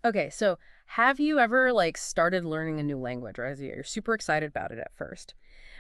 Okay, so have you ever like started learning a new language, right? You're super excited about it at first.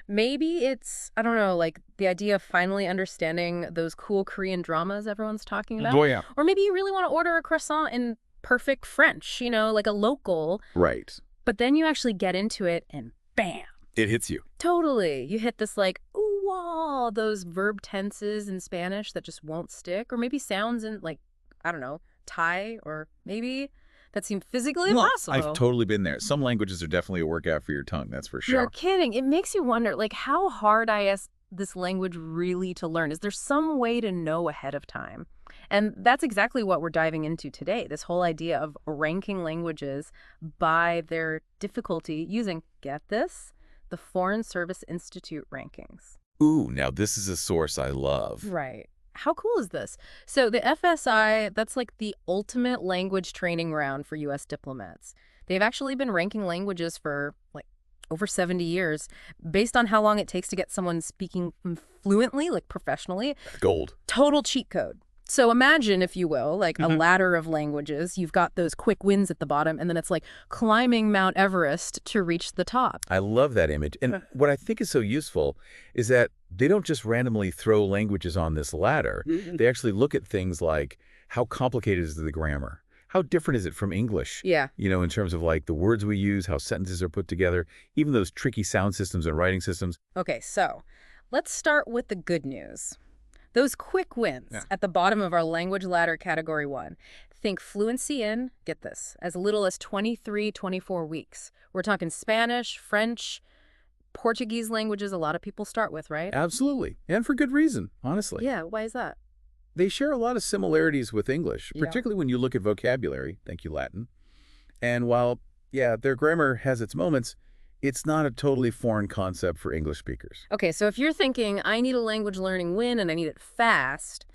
Maybe it's, I don't know, like the idea of finally understanding those cool Korean dramas everyone's talking about. Oh, yeah. Or maybe you really want to order a croissant in perfect French, like a local, Right. but then you actually get into it and bam, It hits you. totally. You hit this like, ooh, wah, those verb tenses in Spanish that just won't stick. Or maybe sounds in like, I don't know, Thai, or maybe that seem physically Well, I've impossible. totally been there. Some languages are definitely a workout for your tongue, that's for You're sure. kidding. It makes you wonder, like, how hard I ask this language really to learn? Is there some way to know ahead of time? And that's exactly what we're diving into today, this whole idea of ranking languages by their difficulty using, get this, the Foreign Service Institute rankings. Ooh, now this is a source I love. Right. How cool is this? So the FSI, that's like the ultimate language training ground for U.S. diplomats. They've actually been ranking languages for like over 70 years based on how long it takes to get someone speaking fluently, like professionally. Gold. Total cheat code. So imagine, if you will, like a Mhm. ladder of languages. You've got those quick wins at the bottom, and then it's like climbing Mount Everest to reach the top. I love that image. And what I think is so useful is that they don't just randomly throw languages on this ladder. They actually look at things like how complicated is the grammar? How different is it from English? Yeah. In terms of like the words we use, how sentences are put together, even those tricky sound systems and writing systems. Okay, so let's start with the good news. Those quick Yeah. wins at the bottom of our language ladder category 1. Think fluency in, get this, as little as 23, 24 weeks. We're talking Spanish, French, Portuguese languages a lot of people start with, right? Absolutely. And for good reason, honestly. Yeah, why is that? They share a lot of similarities with English, Yeah. particularly when you look at vocabulary. Thank you, Latin. And while, yeah, their grammar has its moments, it's not a totally foreign concept for English speakers. Okay, so if you're thinking, I need a language learning win and I need it fast,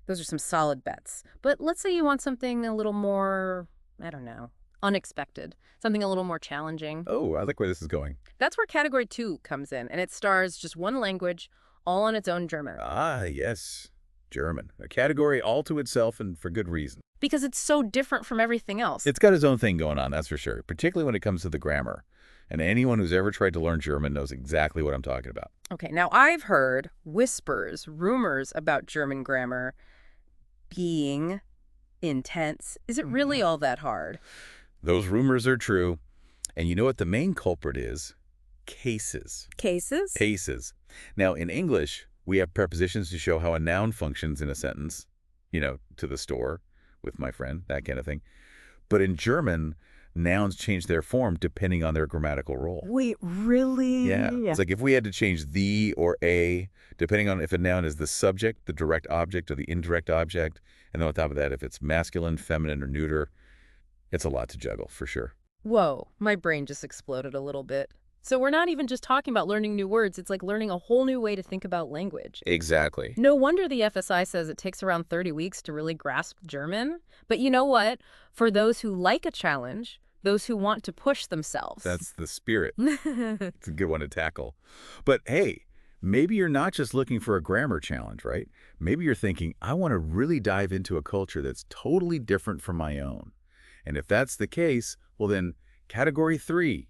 those are some solid bets. But let's say you want something a little more, I don't know, unexpected, something a little more challenging. Oh, I like where this is going. That's where category 2 comes in, and it stars just one language, all on its own German. Ah, yes. German. A category all to itself and for good reason. Because it's so different from everything else. It's got its own thing going on, that's for sure, particularly when it comes to the grammar. And anyone who's ever tried to learn German knows exactly what I'm talking about. Okay, now I've heard whispers, rumors about German grammar being intense. Is it really all that hard? Those rumors are true. And you know what the main culprit is? Cases. Cases? Cases. Now, in English, we have prepositions to show how a noun functions in a sentence. To the store with my friend, that kind of thing. But in German, nouns change their form depending on their grammatical role. Wait, really? Yeah. It's like if we had to change the or a, depending on if a noun is the subject, the direct object, or the indirect object, and then on top of that, if it's masculine, feminine, or neuter, it's a lot to juggle, for sure. Whoa, my brain just exploded a little bit. So we're not even just talking about learning new words, it's like learning a whole new way to think about language. Exactly. No wonder the FSI says it takes around 30 weeks to really grasp German. But you know what? For those who like a challenge, those who want to push themselves. That's the spirit. It's a good one to tackle. But hey, maybe you're not just looking for a grammar challenge, right? Maybe you're thinking, I want to really dive into a culture that's totally different from my own. And if that's the case, well then, category 3,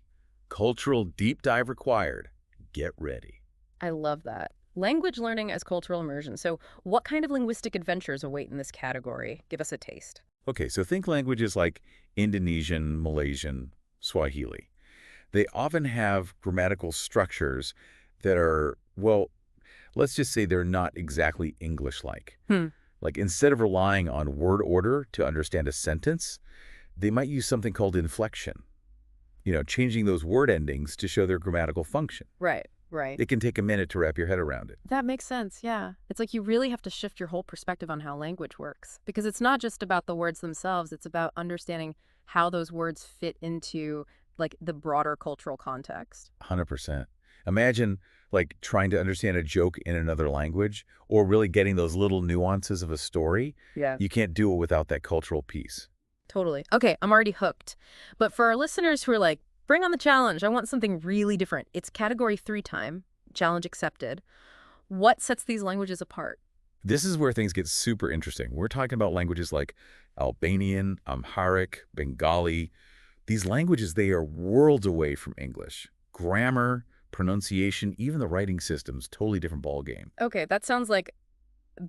cultural deep dive required. Get ready. I love that. Language learning as cultural immersion. So what kind of linguistic adventures await in this category? Give us a taste. Okay, so think languages like Indonesian, Malaysian, Swahili. They often have grammatical structures that are, well, let's just say they're not exactly English-like. Hmm. Like instead of relying on word order to understand a sentence, they might use something called inflection. Changing those word endings to show their grammatical function. Right, right. It can take a minute to wrap your head around it. That makes sense, yeah. It's like you really have to shift your whole perspective on how language works. Because it's not just about the words themselves, it's about understanding how those words fit into like the broader cultural context. 100%. Imagine like trying to understand a joke in another language or really getting those little nuances of a story. Yeah. You can't do it without that cultural piece. Totally. Okay, I'm already hooked. But for our listeners who are like, bring on the challenge, I want something really different. It's category 3 time, challenge accepted. What sets these languages apart? This is where things get super interesting. We're talking about languages like Albanian, Amharic, Bengali. These languages, they are worlds away from English. Grammar, pronunciation, even the writing systems, totally different ballgame. Okay, that sounds like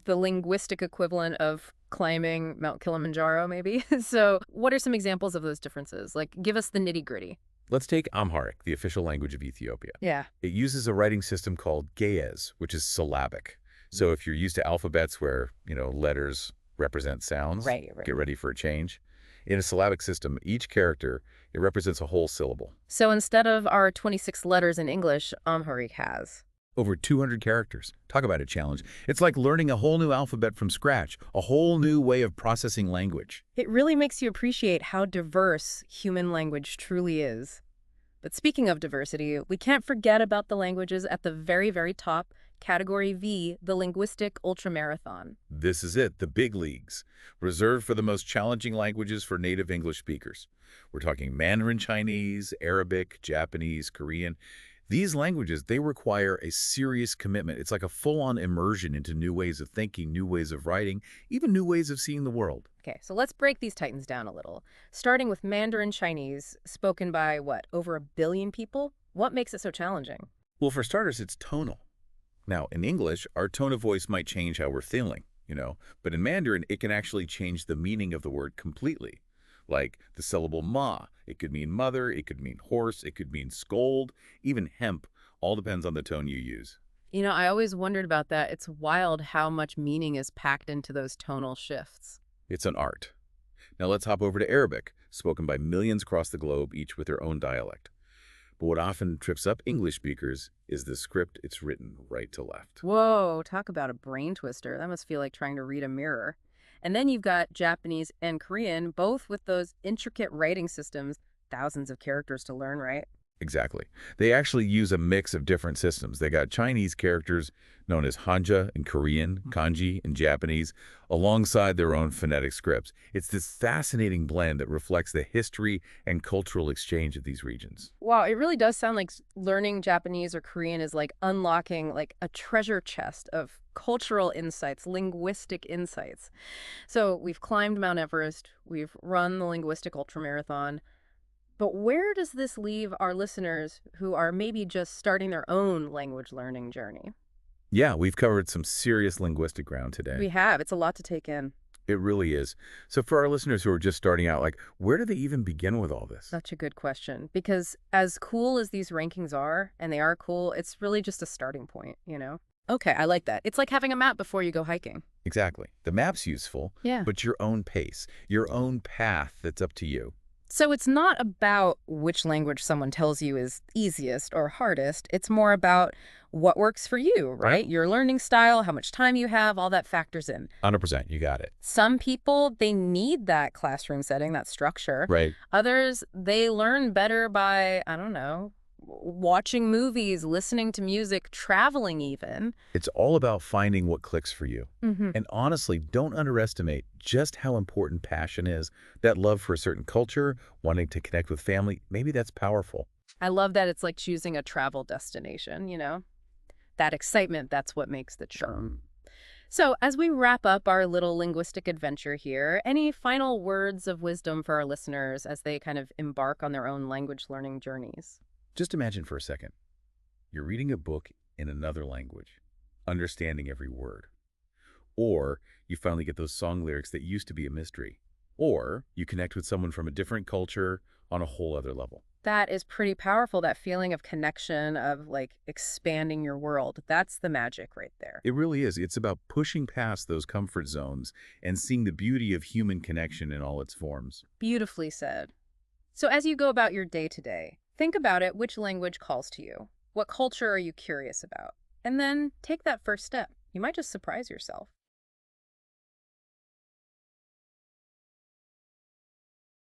the linguistic equivalent of climbing Mount Kilimanjaro, maybe. So what are some examples of those differences? Like, give us the nitty-gritty. Let's take Amharic, the official language of Ethiopia. Yeah. It uses a writing system called ge'ez, which is syllabic. So if you're used to alphabets where, letters represent sounds, Right, right. get ready for a change. In a syllabic system, each character, it represents a whole syllable. So instead of our 26 letters in English, Amharic has. Over 200 characters. Talk about a challenge. It's like learning a whole new alphabet from scratch, a whole new way of processing language. It really makes you appreciate how diverse human language truly is. But speaking of diversity, we can't forget about the languages at the very, very top, Category V, the linguistic ultramarathon. This is it, the big leagues, reserved for the most challenging languages for native English speakers. We're talking Mandarin Chinese, Arabic, Japanese, Korean. These languages, they require a serious commitment. It's like a full-on immersion into new ways of thinking, new ways of writing, even new ways of seeing the world. Okay, so let's break these titans down a little. Starting with Mandarin Chinese, spoken by, what, over 1 billion people? What makes it so challenging? Well, for starters, it's tonal. Now, in English, our tone of voice might change how we're feeling, but in Mandarin, it can actually change the meaning of the word completely. Like the syllable ma, it could mean mother, it could mean horse, it could mean scold, even hemp, all depends on the tone you use. I always wondered about that. It's wild how much meaning is packed into those tonal shifts. It's an art. Now let's hop over to Arabic, spoken by millions across the globe, each with their own dialect. But what often trips up English speakers is the script it's written right to left. Whoa, talk about a brain twister. That must feel like trying to read a mirror. And then you've got Japanese and Korean, both with those intricate writing systems, thousands of characters to learn, right? Exactly. They actually use a mix of different systems. They got Chinese characters known as Hanja in Korean, Kanji in Japanese, alongside their own phonetic scripts. It's this fascinating blend that reflects the history and cultural exchange of these regions. Wow, it really does sound like learning Japanese or Korean is like unlocking like a treasure chest of cultural insights, linguistic insights. So we've climbed Mount Everest, we've run the linguistic ultramarathon. But where does this leave our listeners who are maybe just starting their own language learning journey? Yeah, we've covered some serious linguistic ground today. We have. It's a lot to take in. It really is. So for our listeners who are just starting out, where do they even begin with all this? Such a good question. Because as cool as these rankings are, and they are cool, it's really just a starting point. Okay, I like that. It's like having a map before you go hiking. Exactly. The map's useful, Yeah. but your own pace, your own path that's up to you. So it's not about which language someone tells you is easiest or hardest. It's more about what works for you, right? Your learning style, how much time you have, all that factors in. 100%, you got it. Some people, they need that classroom setting, that structure. Right. Others, they learn better by, I don't know, watching movies, listening to music, traveling even. It's all about finding what clicks for you. And honestly, don't underestimate just how important passion is. That love for a certain culture, wanting to connect with family, maybe that's powerful. I love that it's like choosing a travel destination. That excitement, that's what makes the charm. So as we wrap up our little linguistic adventure here, any final words of wisdom for our listeners as they kind of embark on their own language learning journeys? Just imagine for a second, you're reading a book in another language, understanding every word. Or you finally get those song lyrics that used to be a mystery. Or you connect with someone from a different culture on a whole other level. That is pretty powerful, that feeling of connection, of like expanding your world. That's the magic right there. It really is. It's about pushing past those comfort zones and seeing the beauty of human connection in all its forms. Beautifully said. So as you go about your day to day, think about it. Which language calls to you? What culture are you curious about? And then take that first step. You might just surprise yourself.